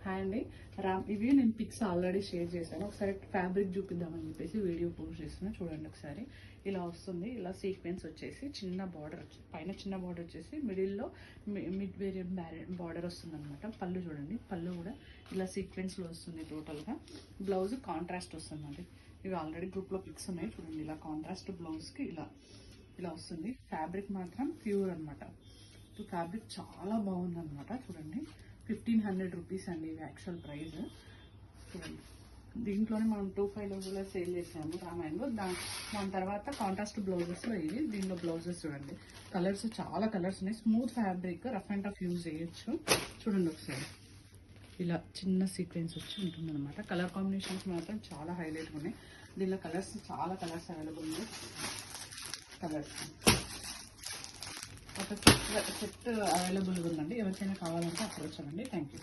Hi అండి. ఇవి నేను పిక్స్ ఆల్రెడీ షేర్ చేశాను. ఒకసారి ఫ్యాబ్రిక్ చూపిద్దామని చెప్పేసి వీడియో పోస్ట్ చేస్తున్నా. చూడండి ఒకసారి. ఇలా వస్తుంది. ఇలా సీక్వెన్స్ వచ్చేసి చిన్న బార్డర్ పైన చిన్న బార్డర్ వచ్చేసి మిడిల్లో మిడ్ వేరియన్ బార్డర్ వస్తుంది అనమాట. పళ్ళు చూడండి, పళ్ళు కూడా ఇలా సీక్వెన్స్లో వస్తుంది. టోటల్గా బ్లౌజ్ కాంట్రాస్ట్ వస్తుంది. ఇవి ఆల్రెడీ గ్రూప్లో పిక్స్ ఉన్నాయి చూడండి. ఇలా కాంట్రాస్ట్ బ్లౌజ్కి ఇలా వస్తుంది. ఫ్యాబ్రిక్ మాత్రం ప్యూర్ అనమాట. ఫ్యాబ్రిక్ చాలా బాగుందన్నమాట. చూడండి 1500 రూపీస్ అండి ఇవి యాక్చువల్ ప్రైస్. చూడండి దీంట్లోనే మనం 25లో కూడా సేల్ చేసాము రామాయణంలో. దాని తర్వాత కాంట్రాస్ట్ బ్లౌజెస్లో ఇవి. దీనిలో బ్లౌజెస్ చూడండి, కలర్స్ చాలా కలర్స్ ఉన్నాయి. Smooth fabric, rough and tough use చేయొచ్చు. చూడండి ఒకసారి. ఇలా చిన్న సీక్వెన్స్ వచ్చి ఉంటుంది అనమాట. కలర్ కాంబినేషన్స్ మాత్రం చాలా హైలైట్గా ఉన్నాయి. దీనిలో కలర్స్ చాలా కలర్స్ అవైలబుల్ ఉన్నాయి. కలర్స్ ఒక సెట్ అవైలబుల్గా ఉందండి. ఎవరికైనా కావాలంటే అప్రోచ్ అవ్వండి. Thank you.